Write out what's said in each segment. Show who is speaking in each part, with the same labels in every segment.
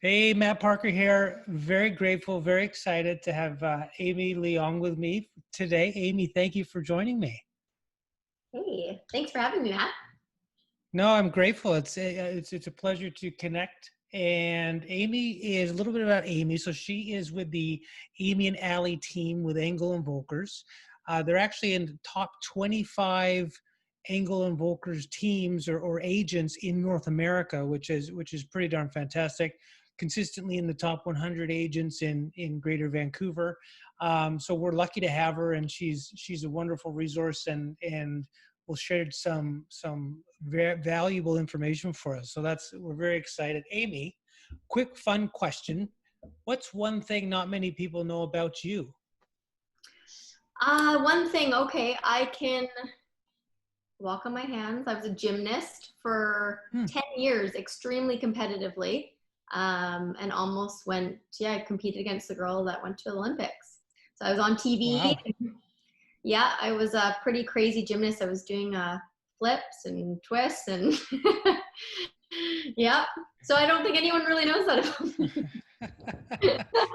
Speaker 1: Hey, Matt Parker here. Very grateful, very excited to have Amy Leong with me today. Amy, thank you for joining me.
Speaker 2: Hey, thanks for having me, Matt.
Speaker 1: No, I'm grateful. It's a pleasure to connect. And Amy is a little bit about Amy. So she is with the Amy and Ally team with Engel and Volkers. They're actually in the top 25 Engel and Volkers teams or agents in North America, which is pretty darn fantastic. Consistently in the top 100 agents in Greater Vancouver. So we're lucky to have her, and she's a wonderful resource and will share some very valuable information for us. So we're very excited. Amy, quick fun question. What's one thing not many people know about you?
Speaker 2: One thing, okay, I can walk on my hands. I was a gymnast for
Speaker 1: Hmm.
Speaker 2: 10 years, extremely competitively, and almost I competed against the girl that went to the Olympics. So I was on TV.
Speaker 1: Wow.
Speaker 2: Yeah, I was a pretty crazy gymnast. I was doing flips and twists and yeah. So I don't think anyone really knows that about me.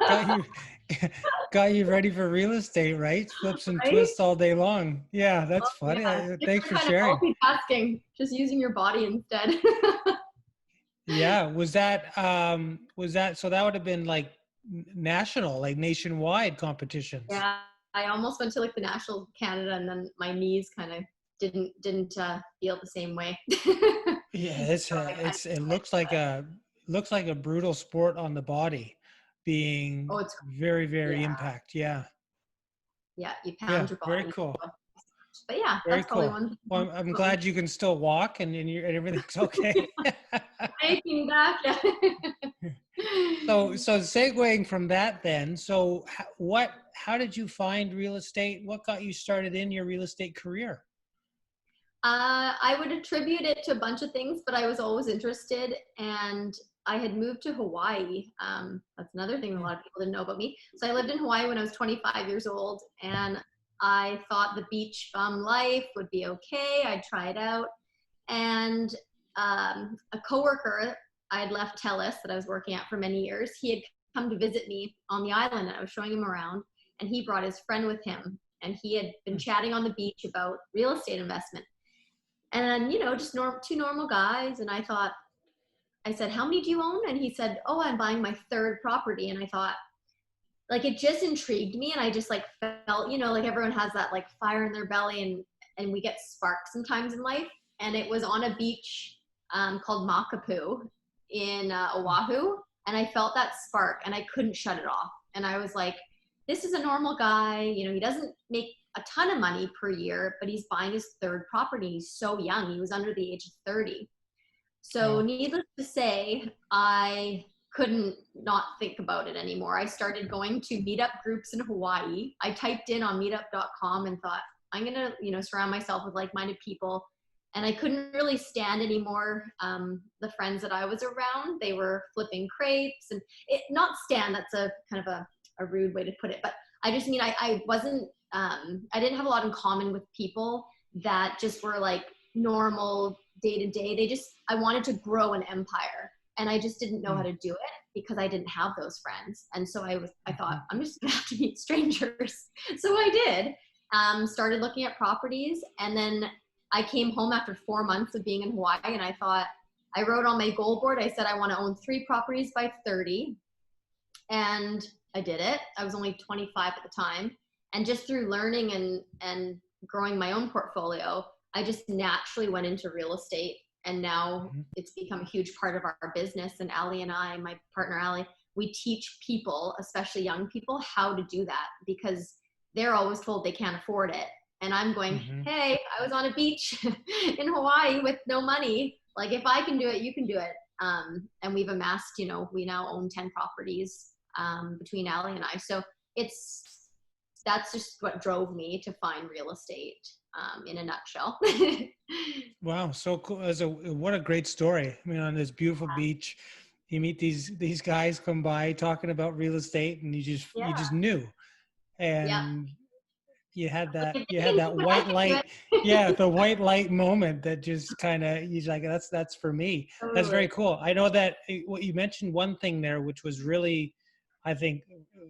Speaker 1: got you got you ready for real estate, right? Flips and
Speaker 2: Right?
Speaker 1: twists all day long. Yeah,
Speaker 2: Oh,
Speaker 1: that's funny.
Speaker 2: yeah.
Speaker 1: Thanks
Speaker 2: Different
Speaker 1: for
Speaker 2: kind of
Speaker 1: sharing.
Speaker 2: multitasking, just using your body instead.
Speaker 1: Yeah, was that so that would have been like national, like nationwide competitions.
Speaker 2: Yeah, I almost went to like the national Canada, and then my knees kind of didn't feel the same way.
Speaker 1: Yeah,
Speaker 2: So I kind
Speaker 1: it
Speaker 2: of,
Speaker 1: looks like a brutal sport on the body
Speaker 2: oh,
Speaker 1: being
Speaker 2: it's
Speaker 1: very, very
Speaker 2: yeah,
Speaker 1: impact. Yeah.
Speaker 2: yeah, you
Speaker 1: Yeah,
Speaker 2: pound your
Speaker 1: very
Speaker 2: body.
Speaker 1: cool.
Speaker 2: But yeah,
Speaker 1: Very
Speaker 2: that's probably
Speaker 1: cool.
Speaker 2: one thing
Speaker 1: Well, I'm
Speaker 2: about me.
Speaker 1: glad you can still walk and everything's okay.
Speaker 2: Taking back, yeah.
Speaker 1: So segueing from that then, so how did you find real estate? What got you started in your real estate career?
Speaker 2: I would attribute it to a bunch of things, but I was always interested, and I had moved to Hawaii. That's another thing that a
Speaker 1: Hmm.
Speaker 2: lot of people didn't know about me. So I lived in Hawaii when I was 25 years old, and I thought the beach bum life would be okay. I'd try it out, and a coworker I had left TELUS that I was working at for many years. He had come to visit me on the island, and I was showing him around, and he brought his friend with him, and he had been chatting on the beach about real estate investment. And just two normal guys. And I said, how many do you own? And he said, oh, I'm buying my third property. And I thought, like, it just intrigued me, and I just like felt, like everyone has that like fire in their belly, and we get sparks sometimes in life. And it was on a beach called Makapu in Oahu, and I felt that spark, and I couldn't shut it off. And I was like, this is a normal guy, he doesn't make a ton of money per year, but he's buying his third property. He's so young. He was under the age of 30. So
Speaker 1: Wow.
Speaker 2: needless to say, I couldn't not think about it anymore. I started going to meetup groups in Hawaii. I typed in on meetup.com and thought, I'm going to, surround myself with like-minded people. And I couldn't really stand anymore the friends that I was around. They were flipping crepes and not stand. That's a kind of a rude way to put it. But I just mean, I wasn't, I didn't have a lot in common with people that just were like normal day to day. I wanted to grow an empire, and I just didn't know how
Speaker 1: Hmm.
Speaker 2: to do it because I didn't have those friends. And so I thought,
Speaker 1: Mhm.
Speaker 2: I'm just gonna have to meet strangers. So I did, started looking at properties, and then I came home after 4 months of being in Hawaii, and I wrote on my goal board, I said, I want to own 3 properties by 30. And I did it. I was only 25 at the time. And just through learning and growing my own portfolio, I just naturally went into real estate. And now
Speaker 1: Mhm.
Speaker 2: it's become a huge part of our business. And Ally and I, my partner Ally, we teach people, especially young people, how to do that because they're always told they can't afford it. And I'm going,
Speaker 1: Mhm.
Speaker 2: hey, I was on a beach in Hawaii with no money. Like, if I can do it, you can do it. And we've amassed, we now own 10 properties between Ally and I. So that's just what drove me to find real estate in a nutshell.
Speaker 1: Wow, so cool. What a great story. I mean, on this beautiful beach, you meet these guys come by talking about real estate, and you
Speaker 2: Yeah.
Speaker 1: just knew.
Speaker 2: Yeah.
Speaker 1: And
Speaker 2: Like, if
Speaker 1: you
Speaker 2: they
Speaker 1: had
Speaker 2: can
Speaker 1: that
Speaker 2: do it, I
Speaker 1: white
Speaker 2: can do
Speaker 1: light. Yeah,
Speaker 2: it.
Speaker 1: the white light moment that just kind of, he's like, that's for me. That's
Speaker 2: Totally.
Speaker 1: very cool. I know that what you mentioned, one thing there, which was really, I think,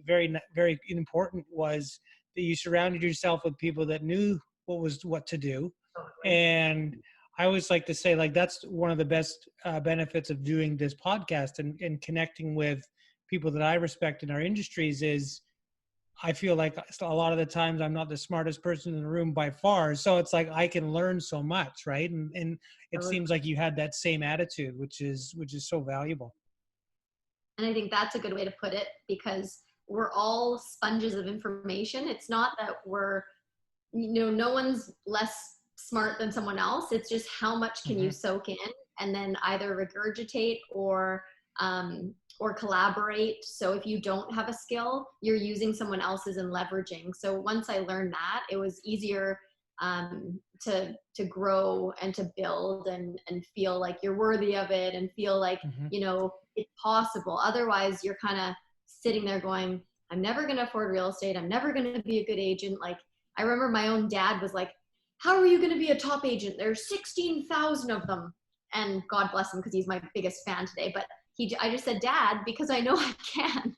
Speaker 1: very important, was that you surrounded yourself with people that knew what to do.
Speaker 2: Totally.
Speaker 1: And I always like to say, like, that's one of the best benefits of doing this podcast and connecting with people that I respect in our industries is I feel like a lot of the times I'm not the smartest person in the room by far. So it's like I can learn so much, right? And it
Speaker 2: Totally.
Speaker 1: seems like you had that same attitude, which is so valuable.
Speaker 2: And I think that's a good way to put it, because we're all sponges of information. It's not that we're, no one's less smart than someone else. It's just how much can you
Speaker 1: Hmm.
Speaker 2: soak in and then either regurgitate or collaborate. So if you don't have a skill, you're using someone else's and leveraging. So once I learned that, it was easier to grow and to build and feel like you're worthy of it and feel like,
Speaker 1: Hmm.
Speaker 2: it's possible. Otherwise, you're kind of sitting there going, I'm never going to afford real estate. I'm never going to be a good agent. Like, I remember my own dad was like, how are you going to be a top agent? There's 16,000 of them. And God bless him, because he's my biggest fan today. But I just said, Dad, because I know I can.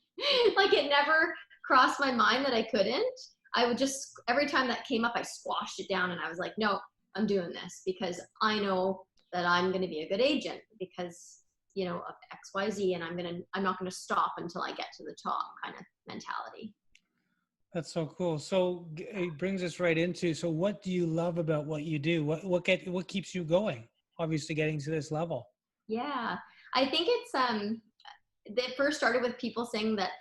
Speaker 2: Like, it never crossed my mind that I couldn't. I would just, every time that came up, I squashed it down and I was like, no, I'm doing this because I know that I'm going to be a good agent because, of XYZ, and I'm not going to stop until I get to the top kind of mentality.
Speaker 1: That's so cool. So it brings us right into, so what do you love about what you do? What keeps you going? Obviously getting to this level.
Speaker 2: Yeah. I think it first started with people saying that,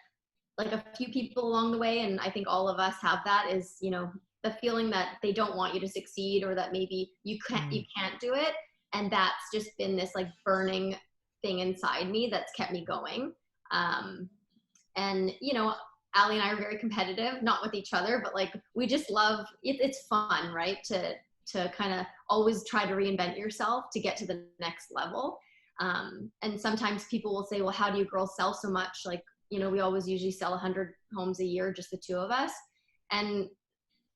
Speaker 2: like, a few people along the way, and I think all of us have that, is, the feeling that they don't want you to succeed, or that maybe you
Speaker 1: Mm.
Speaker 2: can't do it. And that's just been this like burning thing inside me that's kept me going. And Ally and I are very competitive, not with each other, but like we just love it. It's fun, right? To kind of always try to reinvent yourself to get to the next level. And sometimes people will say, well, how do you girls sell so much? Like, we always usually sell 100 homes a year, just the two of us. And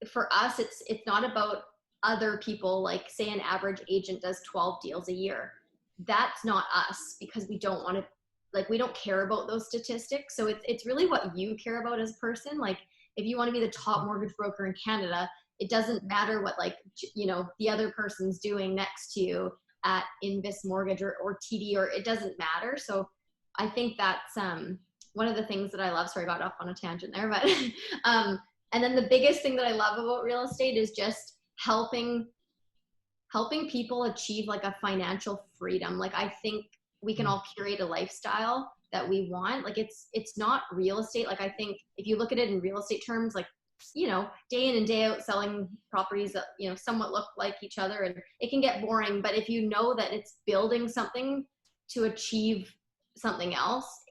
Speaker 2: for us, it's not about other people. Like, say an average agent does 12 deals a year. That's not us, because we don't want to, like, we don't care about those statistics. So it's really what you care about as a person. Like, if you want to be the top mortgage broker in Canada, it doesn't matter what, like, the other person's doing next to you at Invis Mortgage or TD, or it doesn't matter. So I think that's one of the things that I love. Sorry, I got off on a tangent there, but and then the biggest thing that I love about real estate is just helping people achieve like a financial freedom. Like, I think we can
Speaker 1: Mm.
Speaker 2: all curate a lifestyle that we want. Like, it's not real estate. Like, I think if you look at it in real estate terms, like, day in and day out selling properties that, somewhat look like each other, and it can get boring. But if you know that it's building something to achieve something else,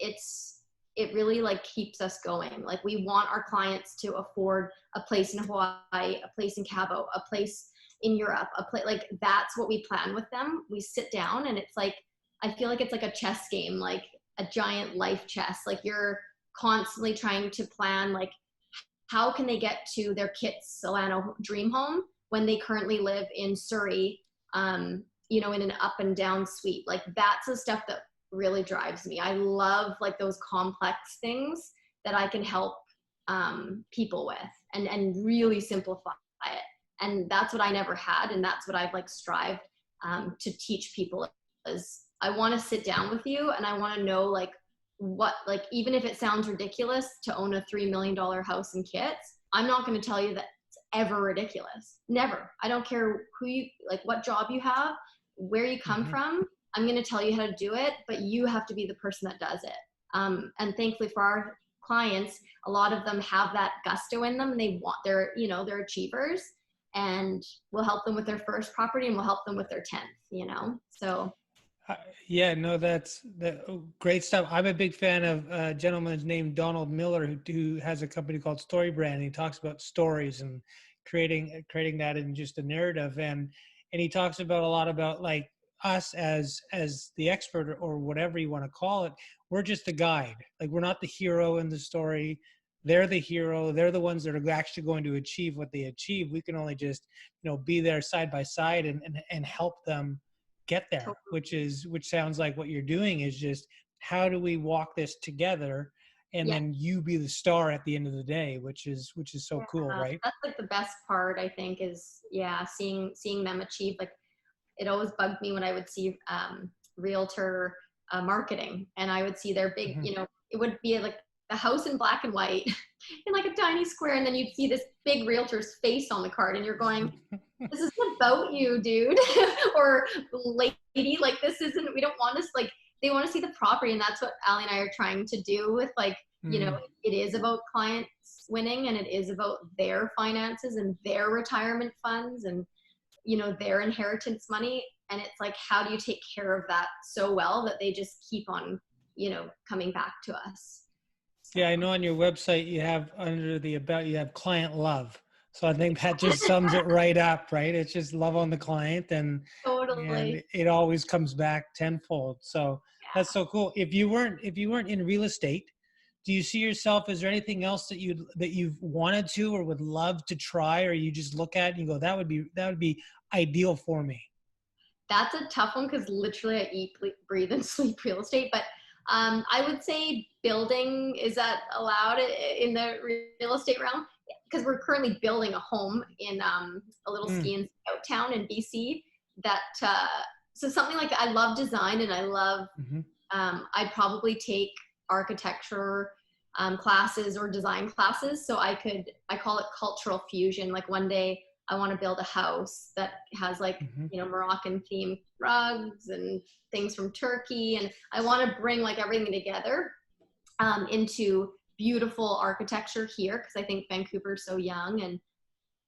Speaker 2: it really like keeps us going. Like, we want our clients to afford a place in Hawaii, a place in Cabo, a place in Europe, a place like, that's what we plan with them. We sit down and it's like, I feel like it's like a chess game, like a giant life chess. Like, you're constantly trying to plan, like, how can they get to their Kitts Solano dream home when they currently live in Surrey, in an up and down suite. Like, that's the stuff that really drives me. I love like those complex things that I can help people with and really simplify it. And that's what I never had, and that's what I've like strived to teach people, is I want to sit down with you and I want to know, like, what, like, even if it sounds ridiculous to own a $3 million house in Kitts, I'm not going to tell you that it's ever ridiculous. Never. I don't care who you, like, what job you have, where you come
Speaker 1: Hmm.
Speaker 2: from. I'm going to tell you how to do it, but you have to be the person that does it. And thankfully for our clients, a lot of them have that gusto in them. They want, they're achievers, and we'll help them with their first property and we'll help them with their 10th. So
Speaker 1: Uh, yeah, no, that's great stuff. I'm a big fan of a gentleman named Donald Miller who has a company called Story Brand. He talks about stories and creating that in just a narrative, and he talks about a lot about like us as the expert or whatever you want to call it. We're just a guide. Like, we're not the hero in the story. they're the hero. They're the ones that are actually going to achieve what they achieve. We can only just, be there side by side and help them get there, which sounds like what you're doing is just, how do we walk this together? And
Speaker 2: Yeah.
Speaker 1: then you be the star at the end of the day, which is so cool, right?
Speaker 2: That's like the best part, I think, is seeing them achieve. Like, it always bugged me when I would see realtor marketing, and I would see their big,
Speaker 1: Mm-hmm.
Speaker 2: it would be like the house in black and white in like a tiny square, and then you'd see this big realtor's face on the card, and you're going, this isn't about you, dude. Or lady, like, this isn't, we don't want this, like, they want to see the property. And that's what Ally and I are trying to do with, like, it is about clients winning, and it is about their finances and their retirement funds and, their inheritance money. And it's like, how do you take care of that so well that they just keep on, coming back to us? So.
Speaker 1: Yeah, I know on your website you have, under the about, you have client love. So I think that just sums it right up, right? It's just love on the client, and
Speaker 2: Totally.
Speaker 1: it always comes back tenfold. So
Speaker 2: Yeah.
Speaker 1: that's so cool. If you weren't in real estate, do you see yourself, is there anything else that you've wanted to or would love to try, or you just look at it and you go, that would be ideal for me?
Speaker 2: That's a tough one, because literally I eat, breathe, and sleep real estate. But I would say building, is that allowed in the real estate realm? Because we're currently building a home in a little ski and scout town in BC. That so something like that. I love design, and I love. I'd probably take architecture classes or design classes, so I call it cultural fusion. Like, one day I want to build a house that has, like, Moroccan themed rugs and things from Turkey. And I want to bring, like, everything together into beautiful architecture here, because I think Vancouver's so young, and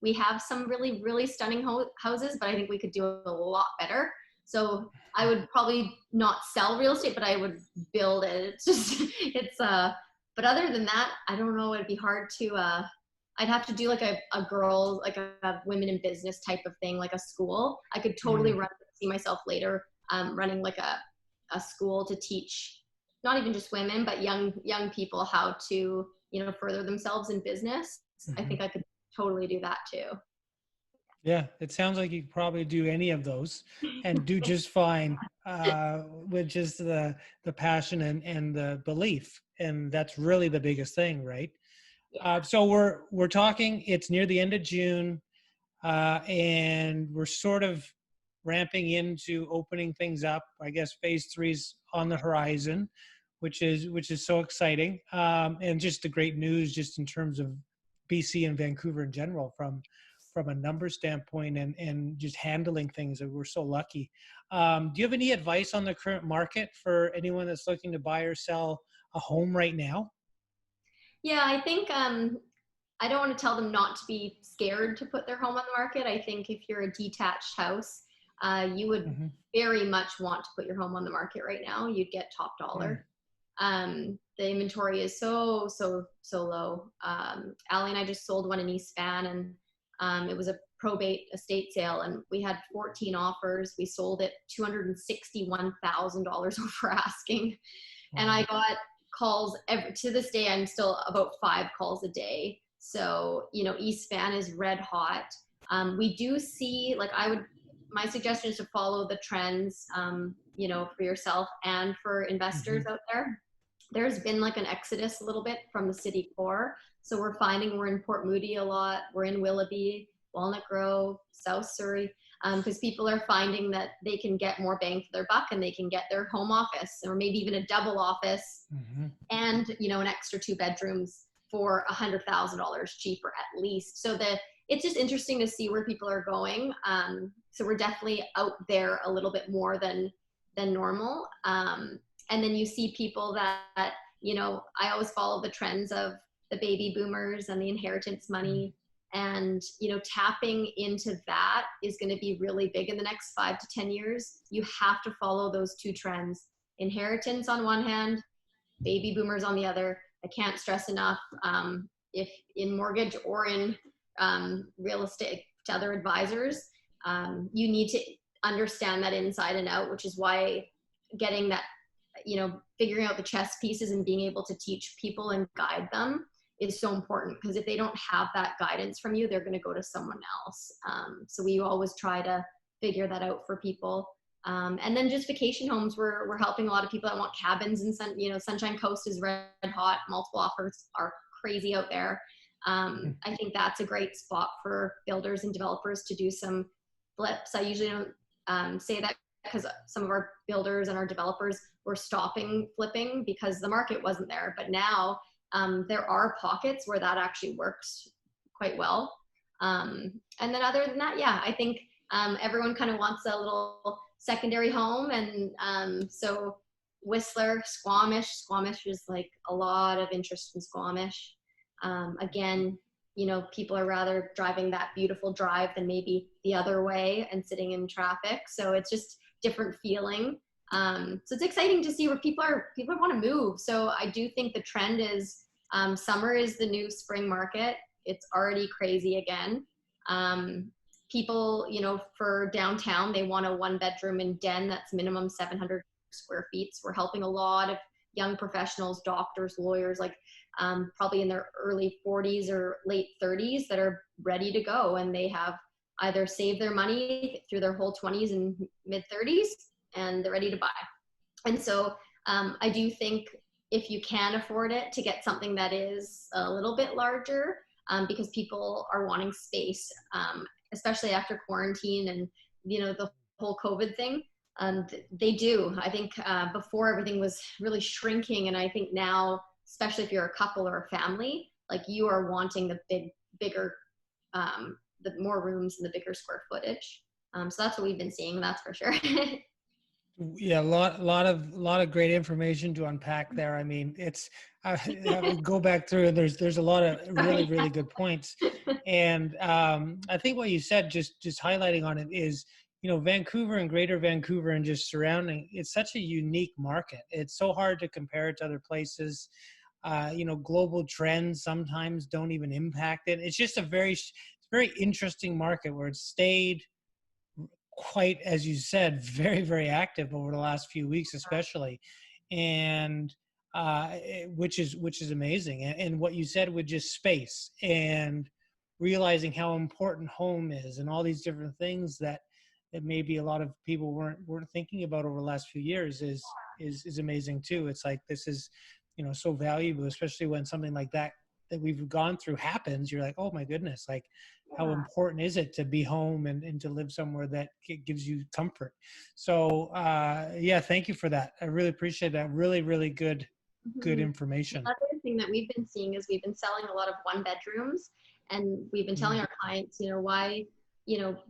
Speaker 2: we have some really, really stunning houses, but I think we could do a lot better. So I would probably not sell real estate, but I would build it. It's just, but other than that, I don't know. It'd be hard to, I'd have to do like a girl, like a women in business type of thing, like a school. I could totally see myself later running like a school to teach, not even just women, but young people how to, further themselves in business. I think I could totally do that too.
Speaker 1: Yeah, it sounds like you could probably do any of those and do just fine with just the passion and the belief. And that's really the biggest thing, right?
Speaker 2: Yeah.
Speaker 1: So we're talking, it's near the end of June, and we're sort of ramping into opening things up. I guess phase 3's on the horizon, which is so exciting. And just the great news just in terms of BC and Vancouver in general, from a number standpoint and just handling things, that we're so lucky. Do you have any advice on the current market for anyone that's looking to buy or sell a home right now?
Speaker 2: Yeah, I think I don't want to tell them not to be scared to put their home on the market. I think if you're a detached house, you would very much want to put your home on the market right now. You'd get top dollar. The inventory is so low. Ally and I just sold one in East Van, and it was a probate estate sale, and we had 14 offers. We sold it $261,000 over asking. And I got calls to this day. I'm still about 5 calls a day. So, East Van is red hot. We do see, like, my suggestion is to follow the trends, for yourself and for investors out there. There's been like an exodus a little bit from the city core. So we're finding we're in Port Moody a lot. We're in Willoughby, Walnut Grove, South Surrey, because people are finding that they can get more bang for their buck, and they can get their home office, or maybe even a double office, and an extra 2 bedrooms for $100,000 cheaper at least. So it's just interesting to see where people are going. So we're definitely out there a little bit more than normal. And then you see people that I always follow the trends of the baby boomers and the inheritance money. And, tapping into that is going to be really big in the next 5 to 10 years. You have to follow those 2 trends: inheritance on one hand, baby boomers on the other. I can't stress enough, if in mortgage or in real estate to other advisors, you need to understand that inside and out, which is why getting that, figuring out the chess pieces and being able to teach people and guide them is so important, because if they don't have that guidance from you, they're going to go to someone else. So we always try to figure that out for people. And then just vacation homes, we're helping a lot of people that want cabins, and Sunshine Coast is red hot. Multiple offers are crazy out there. I think that's a great spot for builders and developers to do some flips. I usually don't say that, because some of our builders and our developers were stopping flipping because the market wasn't there. But now there are pockets where that actually works quite well. And then other than that, yeah, I think everyone kind of wants a little secondary home. And so Whistler, Squamish is like a lot of interest in Squamish. Again, people are rather driving that beautiful drive than maybe the other way and sitting in traffic. So it's just different feeling. So it's exciting to see where people want to move. So I do think the trend is summer is the new spring market. It's already crazy again. People, for downtown, they want a 1-bedroom and den that's minimum 700 square feet. So we're helping a lot of young professionals, doctors, lawyers, like probably in their early 40s or late 30s, that are ready to go, and they have either saved their money through their whole 20s and mid 30s, and they're ready to buy. And so I do think if you can afford it, to get something that is a little bit larger, because people are wanting space, especially after quarantine and the whole COVID thing. They do. I think before everything was really shrinking, and I think now, especially if you're a couple or a family, like you are wanting the bigger, the more rooms and the bigger square footage. So that's what we've been seeing. That's for sure.
Speaker 1: Yeah, a lot of great information to unpack there. I mean, it's I would go back through, and there's a lot of really good points. And I think what you said, just highlighting on it, is Vancouver and Greater Vancouver and just surrounding, it's such a unique market. It's so hard to compare it to other places. Global trends sometimes don't even impact it. It's just a very interesting market where it's stayed quite, as you said, very active over the last few weeks, especially, and which is amazing. And what you said with just space and realizing how important home is, and all these different things that maybe a lot of people weren't thinking about over the last few years is amazing too. It's like, this is so valuable, especially when something like that we've gone through happens. You're like, oh my goodness, like how important is it to be home and to live somewhere that gives you comfort. So yeah, thank you for that. I really appreciate that. Really good information.
Speaker 2: Another thing that we've been seeing is we've been selling a lot of 1-bedrooms, and we've been telling our clients, why,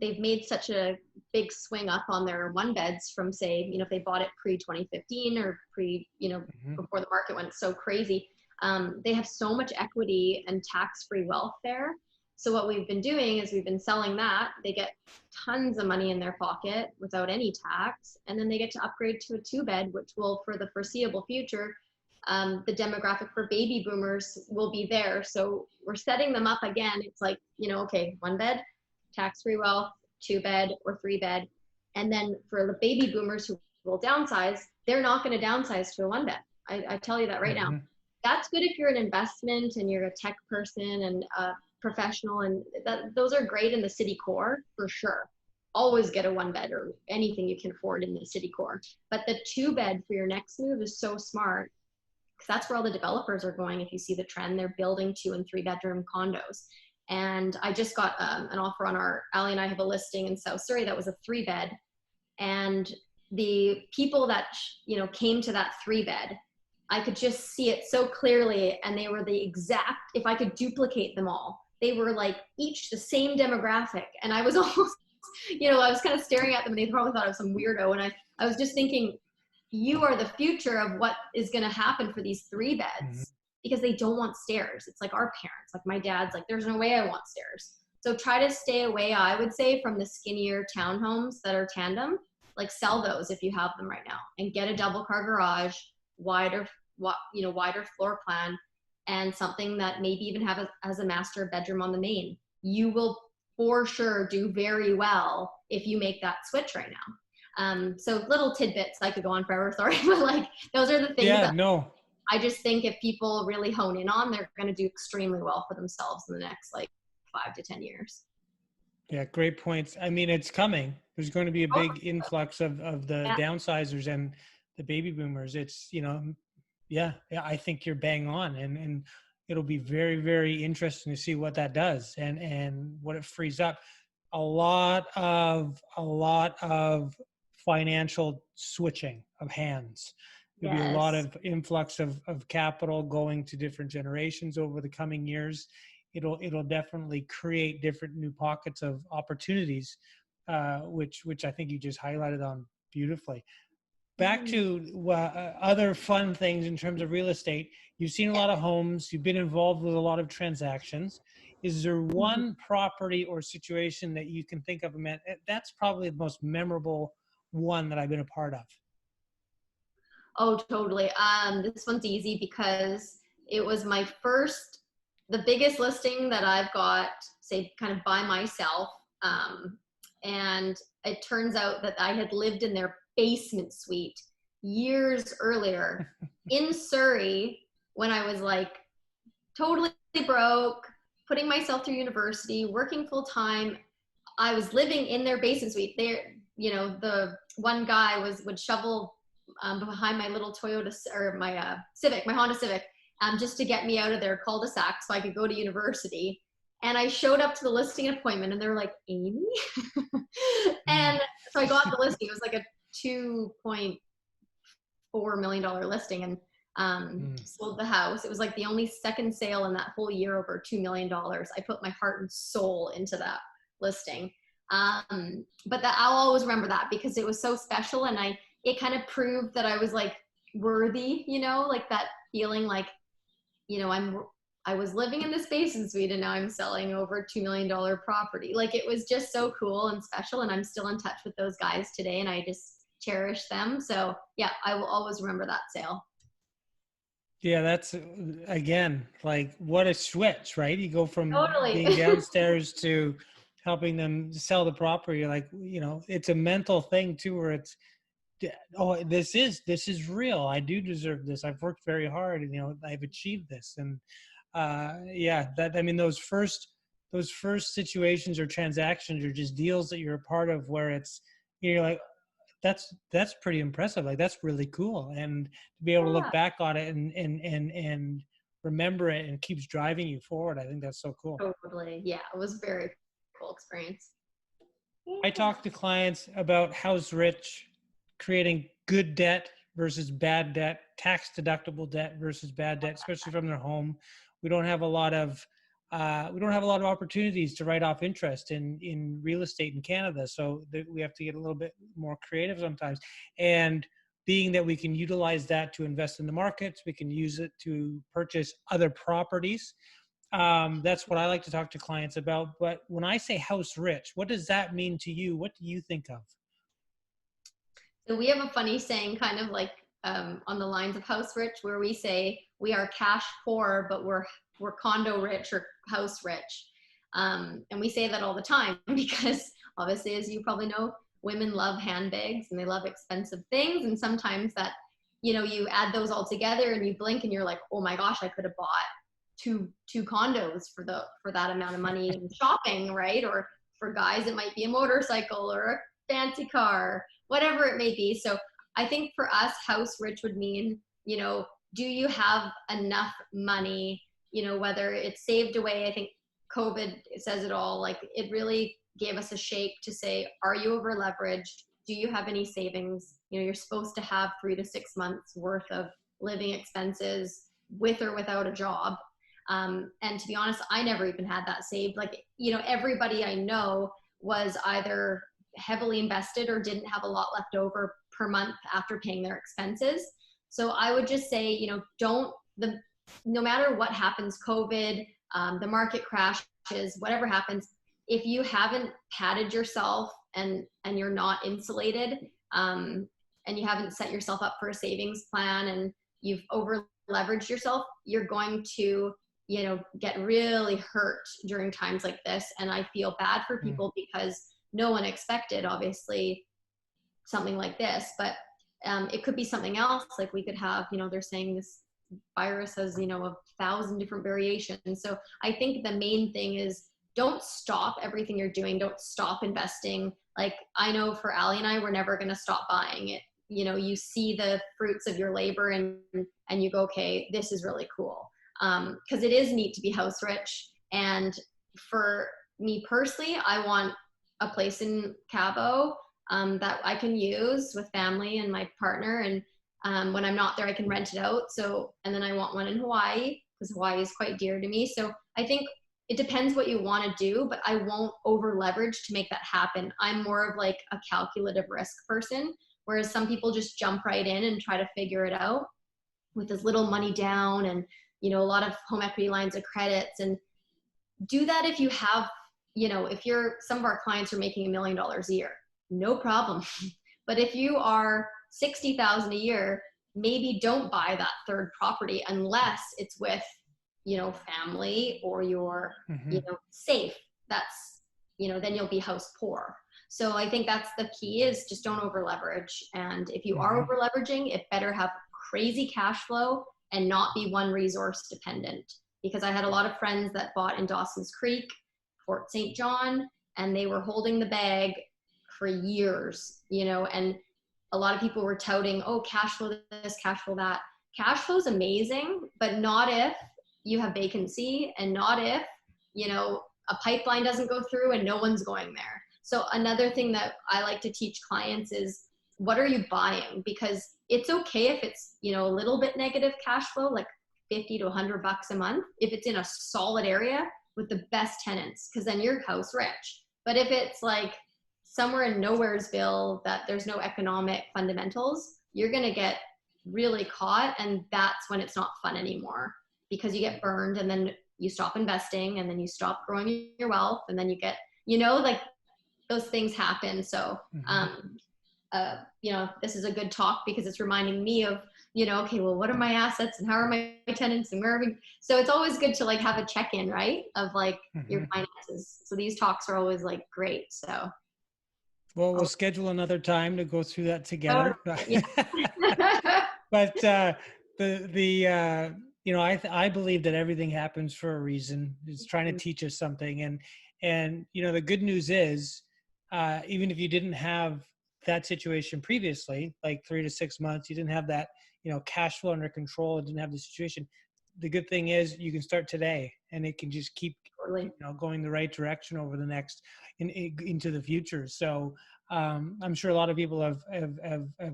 Speaker 2: they've made such a big swing up on their 1-beds from, say, if they bought it pre 2015 or pre, before the market went so crazy. They have so much equity and tax-free wealth there. So what we've been doing is we've been selling that. They get tons of money in their pocket without any tax. And then they get to upgrade to a 2-bed, which will, for the foreseeable future, the demographic for baby boomers will be there. So we're setting them up again. It's like, okay, 1-bed, tax-free wealth, 2-bed or 3-bed. And then for the baby boomers who will downsize, they're not going to downsize to a 1-bed. I tell you that right now. That's good if you're an investment and you're a tech person and a professional, and those are great in the city core for sure. Always get a 1-bed or anything you can afford in the city core. But the 2-bed for your next move is so smart, because that's where all the developers are going. If you see the trend, they're building 2- and 3-bedroom condos. And I just got an offer on Ally and I have a listing in South Surrey that was a 3-bed. And the people that, came to that 3-bed, I could just see it so clearly. And they were the exact, if I could duplicate them all, they were like each the same demographic. And I was almost, I was kind of staring at them, and they probably thought I was some weirdo. And I was just thinking, you are the future of what is going to happen for these 3-beds, because they don't want stairs. It's like our parents, like my dad's like, there's no way I want stairs. So try to stay away, I would say, from the skinnier townhomes that are tandem. Like, sell those if you have them right now, and get a double car garage, wider floor plan, and something that maybe even has a master bedroom on the main. You will for sure do very well if you make that switch right now. So little tidbits, I could go on forever, sorry, but like those are the things I just think if people really hone in on, they're going to do extremely well for themselves in the next like 5 to 10 years.
Speaker 1: Yeah, great points. I mean, it's coming. There's going to be a big influx of the
Speaker 2: Yeah.
Speaker 1: downsizers and the baby boomers. It's, yeah, I think you're bang on, and it'll be very, very interesting to see what that does and what it frees up. A lot of financial switching of hands. There'll be a lot
Speaker 2: Yes.
Speaker 1: of influx of capital going to different generations over the coming years. It'll definitely create different new pockets of opportunities, which I think you just highlighted on beautifully. Back to other fun things in terms of real estate. You've seen a lot of homes. You've been involved with a lot of transactions. Is there one property or situation that you can think of, man, that's probably the most memorable one that I've been a part of?
Speaker 2: Oh, totally. This one's easy because it was the biggest listing that I've got, say, kind of by myself. And it turns out that I had lived in their basement suite years earlier in Surrey when I was like totally broke, putting myself through university, working full time. I was living in their basement suite. The one guy would shovel behind my little Toyota or my Civic, my Honda Civic, just to get me out of their cul-de-sac so I could go to university. And I showed up to the listing appointment and they were like, Amy? And so I got the listing. It was like a $2.4 million listing and sold the house. It was like the only second sale in that whole year over $2 million. I put my heart and soul into that listing. But I'll always remember that because it was so special and it kind of proved that I was like worthy, like that feeling like, I was living in this basement suite and now I'm selling over $2 million property. Like it was just so cool and special. And I'm still in touch with those guys today and I just cherish them. So yeah, I will always remember that sale.
Speaker 1: Yeah, that's again, like what a switch, right? You go from
Speaker 2: Totally.
Speaker 1: being downstairs to helping them sell the property. You're like, it's a mental thing too, where it's, oh, this is real. I do deserve this. I've worked very hard and, I've achieved this. And yeah, those first situations or transactions or just deals that you're a part of where it's, you're like, that's pretty impressive. Like that's really cool. And to be able to look back on it and remember it and keeps driving you forward. I think that's so cool.
Speaker 2: Totally. Yeah. It was a very cool experience.
Speaker 1: I talk to clients about house rich, creating good debt versus bad debt, tax deductible debt versus bad debt, especially from their home. We don't have a lot of opportunities to write off interest in real estate in Canada. So we have to get a little bit more creative sometimes. And being that we can utilize that to invest in the markets, we can use it to purchase other properties. That's what I like to talk to clients about. But when I say house rich, what does that mean to you? What do you think of?
Speaker 2: So we have a funny saying kind of like on the lines of house rich where we say we are cash poor, but we're condo rich or house rich. And we say that all the time because obviously, as you probably know, women love handbags and they love expensive things. And sometimes that, you add those all together and you blink and you're like, oh my gosh, I could have bought two condos for that amount of money in shopping, right? Or for guys, it might be a motorcycle or a fancy car, whatever it may be. So I think for us, house rich would mean, do you have enough money, whether it's saved away? I think COVID says it all. Like it really gave us a shake to say, are you over leveraged? Do you have any savings? You're supposed to have 3 to 6 months worth of living expenses with or without a job. And to be honest, I never even had that saved. Like, everybody I know was either heavily invested or didn't have a lot left over per month after paying their expenses. So I would just say, no matter what happens, COVID, the market crashes, whatever happens, if you haven't padded yourself and you're not insulated, and you haven't set yourself up for a savings plan and you've over leveraged yourself, you're going to, get really hurt during times like this. And I feel bad for people because no one expected, obviously, something like this, but it could be something else. Like we could have, they're saying virus has, 1,000 different variations. So I think the main thing is don't stop everything you're doing. Don't stop investing. Like, I know for Ally and I, we're never going to stop buying it. You see the fruits of your labor and you go, okay, this is really cool. Cause it is neat to be house rich. And for me personally, I want a place in Cabo that I can use with family and my partner. And when I'm not there, I can rent it out. So, and then I want one in Hawaii because Hawaii is quite dear to me. So I think it depends what you want to do, but I won't over leverage to make that happen. I'm more of like a calculative risk person, whereas some people just jump right in and try to figure it out with as little money down and, a lot of home equity lines of credits. And do that if you have, some of our clients are making $1 million a year, no problem. But if you are 60,000 a year, maybe don't buy that third property unless it's with, family or you're, safe. That's, then you'll be house poor. So I think that's the key, is just don't over leverage. And if you are over leveraging, it better have crazy cash flow and not be one resource dependent. Because I had a lot of friends that bought in Dawson's Creek, Fort St. John, and they were holding the bag for years, and a lot of people were touting, oh, cash flow this, cash flow that. Cash flow is amazing, but not if you have vacancy and not if, a pipeline doesn't go through and no one's going there. So another thing that I like to teach clients is, what are you buying? Because it's okay if it's, a little bit negative cash flow, like 50 to 100 bucks a month, if it's in a solid area with the best tenants, because then you're house rich. But if it's like somewhere in Nowheresville that there's no economic fundamentals, you're going to get really caught. And that's when it's not fun anymore, because you get burned and then you stop investing and then you stop growing your wealth. And then you get, like those things happen. So, this is a good talk because it's reminding me of, okay, well, what are my assets and how are my tenants and where are we? So it's always good to like have a check-in, right? Of like your finances. So these talks are always like great. So.
Speaker 1: Well, we'll schedule another time to go through that together.
Speaker 2: Yeah.
Speaker 1: But I believe that everything happens for a reason. It's trying to teach us something. And the good news is, even if you didn't have that situation previously, like 3 to 6 months, you didn't have that, cash flow under control, and didn't have the situation. The good thing is you can start today, and it can just keep going the right direction over the next into the future. So I'm sure a lot of people have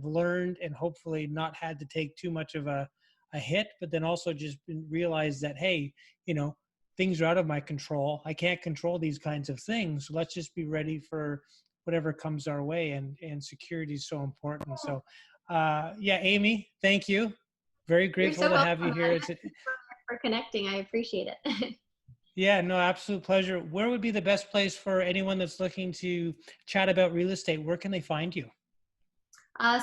Speaker 1: learned and hopefully not had to take too much of a hit, but then also just realized that, hey, things are out of my control. I can't control these kinds of things. So let's just be ready for whatever comes our way, and security is so important. So Amy, thank you. Very grateful to have you here.
Speaker 2: For connecting. I appreciate it.
Speaker 1: Yeah, no, absolute pleasure. Where would be the best place for anyone that's looking to chat about real estate? Where can they find you?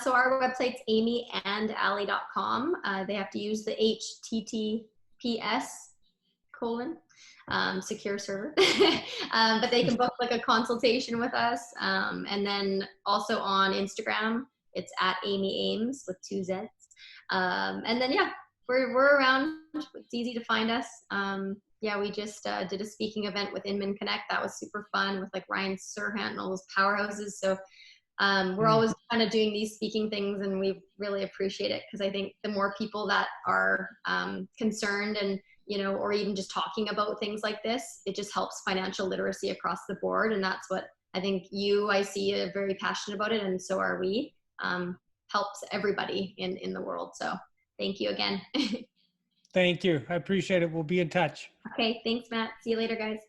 Speaker 2: So our website's amyandally.com. They have to use the HTTPS : secure server. But they can book like a consultation with us. And then also on Instagram, it's at Amy Ames with 2 Z's. And then, we're around. It's easy to find us. We just did a speaking event with Inman Connect. That was super fun with like Ryan Serhant and all those powerhouses. So we're always kind of doing these speaking things, and we really appreciate it, because I think the more people that are concerned and, or even just talking about things like this, it just helps financial literacy across the board. And that's what I think I see are very passionate about it. And so are we. Helps everybody in the world. So thank you again.
Speaker 1: Thank you. I appreciate it. We'll be in touch.
Speaker 2: Okay. Thanks, Matt. See you later, guys.